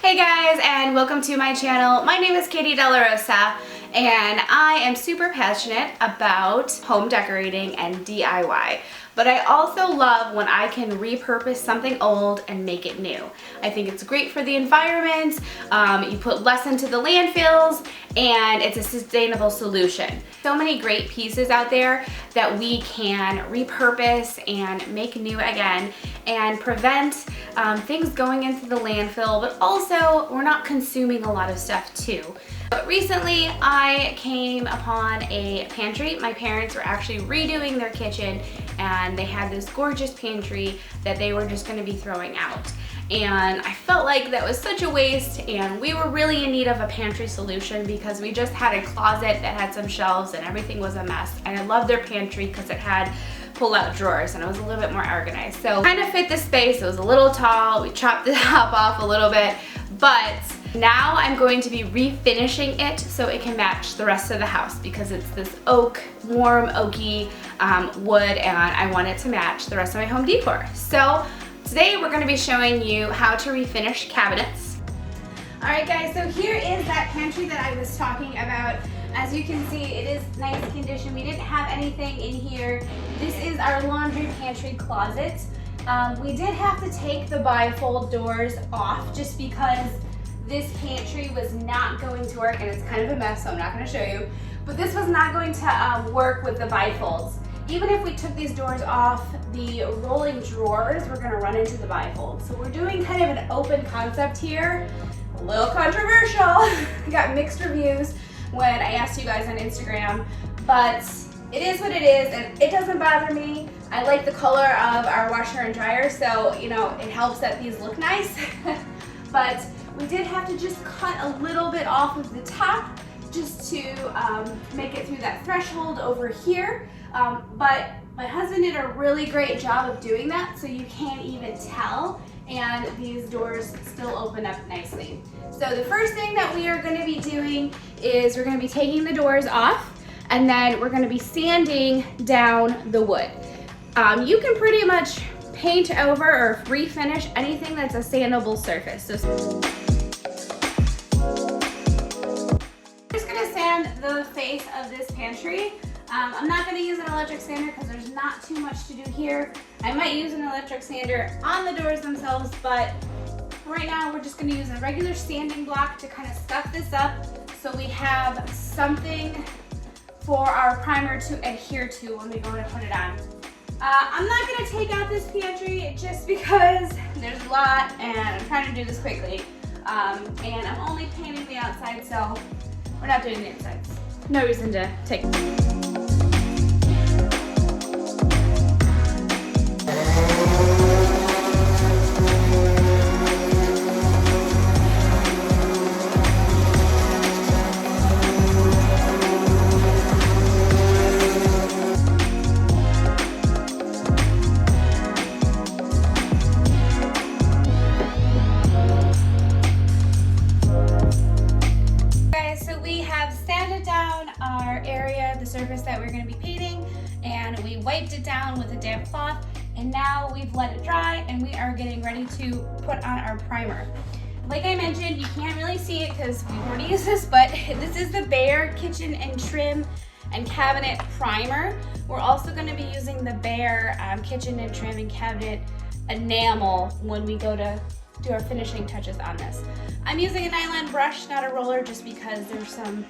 Hey guys, and welcome to my channel. My name is Katie De La Rosa, and I am super passionate about home decorating and DIY. But I also love when I can repurpose something old and make it new. I think it's great for the environment, you put less into the landfills, and it's a sustainable solution. So many great pieces out there that we can repurpose and make new again and prevent things going into the landfill, but also we're not consuming a lot of stuff too. But recently I came upon a pantry. My parents were actually redoing their kitchen and they had this gorgeous pantry that they were just going to be throwing out. And I felt like that was such a waste, and we were really in need of a pantry solution because we just had a closet that had some shelves and everything was a mess. And I loved their pantry because it had pull-out drawers and it was a little bit more organized. So kind of fit the space. It was a little tall. We chopped the top off a little bit, but now I'm going to be refinishing it so it can match the rest of the house because it's this oak, warm, oaky wood, and I want it to match the rest of my home decor. So today we're going to be showing you how to refinish cabinets. Alright guys, so here is that pantry that I was talking about. As you can see, it is nice condition. We didn't have anything in here. This is our laundry pantry closet. We did have to take the bifold doors off just because this pantry was not going to work, and it's kind of a mess, so I'm not going to show you. But this was not going to work with the bifolds. Even if we took these doors off, the rolling drawers were going to run into the bifold. So we're doing kind of an open concept here. A little controversial. Got mixed reviews when I asked you guys on Instagram, but it is what it is, and it doesn't bother me. I like the color of our washer and dryer, so you know it helps that these look nice. But we did have to just cut a little bit off of the top just to make it through that threshold over here. But my husband did a really great job of doing that, so you can't even tell, and these doors still open up nicely. So the first thing that we are going to be doing is we're going to be taking the doors off, and then we're going to be sanding down the wood. You can pretty much paint over or refinish anything that's a sandable surface. So the face of this pantry. I'm not going to use an electric sander because there's not too much to do here. I might use an electric sander on the doors themselves, but right now we're just going to use a regular sanding block to kind of scuff this up so we have something for our primer to adhere to when we go to put it on. I'm not going to take out this pantry just because there's a lot and I'm trying to do this quickly. And I'm only painting the outside, so we're not doing the insides. No reason to take it. Surface that we're going to be painting, and we wiped it down with a damp cloth, and now we've let it dry and we are getting ready to put on our primer. Like I mentioned, you can't really see it because we've already used this, but this is the Behr Kitchen and Trim and Cabinet Primer. We're also going to be using the Behr Kitchen and Trim and Cabinet Enamel when we go to do our finishing touches on this. I'm using a nylon brush, not a roller, just because there's some,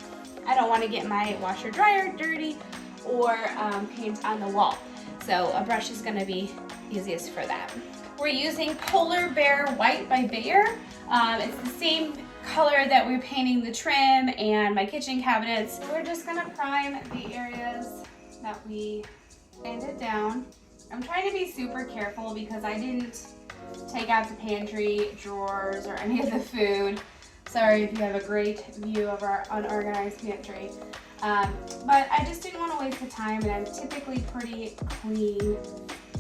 I don't want to get my washer dryer dirty or paint on the wall. So a brush is going to be easiest for that. We're using Polar Bear White by Behr. It's the same color that we're painting the trim and my kitchen cabinets. So we're just going to prime the areas that we sanded down. I'm trying to be super careful because I didn't take out the pantry drawers or any of the food. Sorry if you have a great view of our unorganized pantry. But I just didn't want to waste the time, and I'm typically pretty clean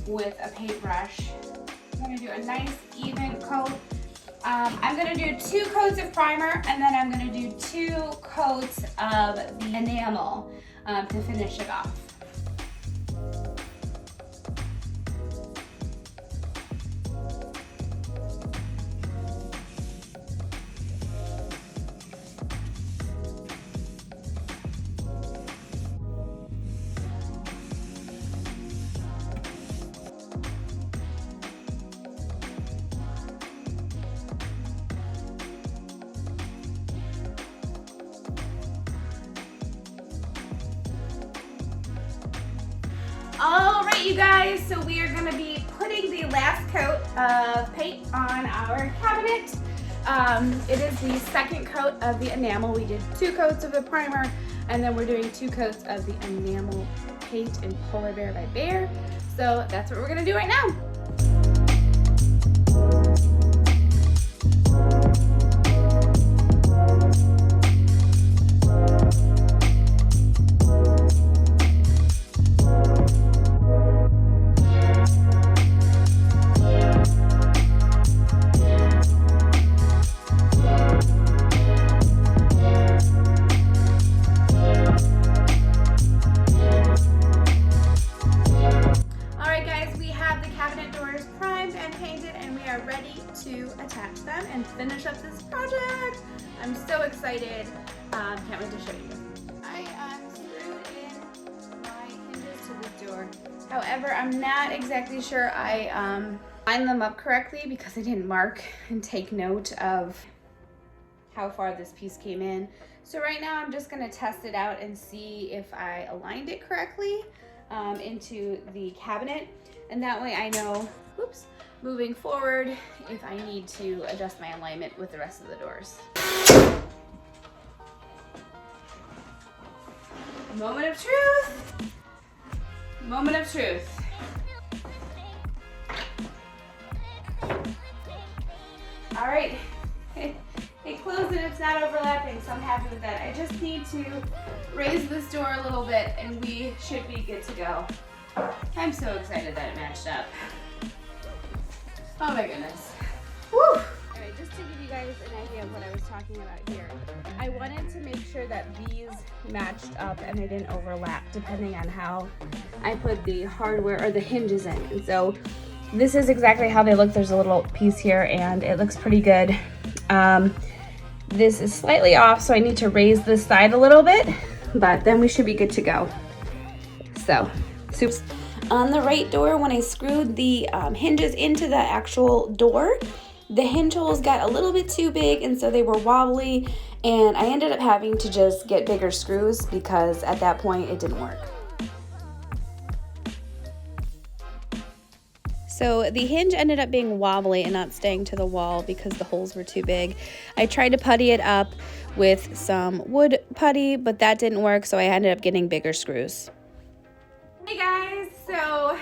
with a paintbrush. I'm going to do a nice even coat. I'm going to do 2 coats of primer, and then I'm going to do 2 coats of the enamel to finish it off. right, you guys, so we are going to be putting the last coat of paint on our cabinet. It is the second coat of the enamel. We did 2 coats of the primer, and then we're doing 2 coats of the enamel paint in Polar Bear by Behr. So that's what we're going to do right now. Ready to attach them and finish up this project. I'm so excited. Can't wait to show you. I screwed in my hinges to this door. However, I'm not exactly sure I lined them up correctly because I didn't mark and take note of how far this piece came in. So right now I'm just going to test it out and see if I aligned it correctly into the cabinet, and that way I know, oops, moving forward if I need to adjust my alignment with the rest of the doors. Moment of truth. Moment of truth. All right, it closed and it's not overlapping, so I'm happy with that. I just need to raise this door a little bit and we should be good to go. I'm so excited that it matched up. Oh my goodness. Woo! Anyway, just to give you guys an idea of what I was talking about here, I wanted to make sure that these matched up and they didn't overlap depending on how I put the hardware or the hinges in. And so this is exactly how they look. There's a little piece here and it looks pretty good. This is slightly off, so I need to raise this side a little bit, but then we should be good to go. So, soups. On the right door, when I screwed the hinges into the actual door, the hinge holes got a little bit too big and so they were wobbly, and I ended up having to just get bigger screws because at that point it didn't work. So the hinge ended up being wobbly and not staying to the wall because the holes were too big. I tried to putty it up with some wood putty, but that didn't work, so I ended up getting bigger screws. Hey guys, so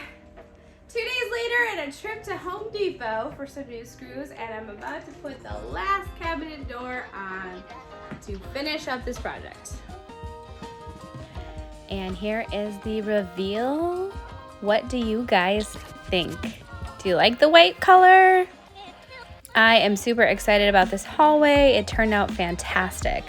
2 days later and a trip to Home Depot for some new screws, and I'm about to put the last cabinet door on to finish up this project. And here is the reveal. What do you guys think? Do you like the white color? I am super excited about this hallway. It turned out fantastic.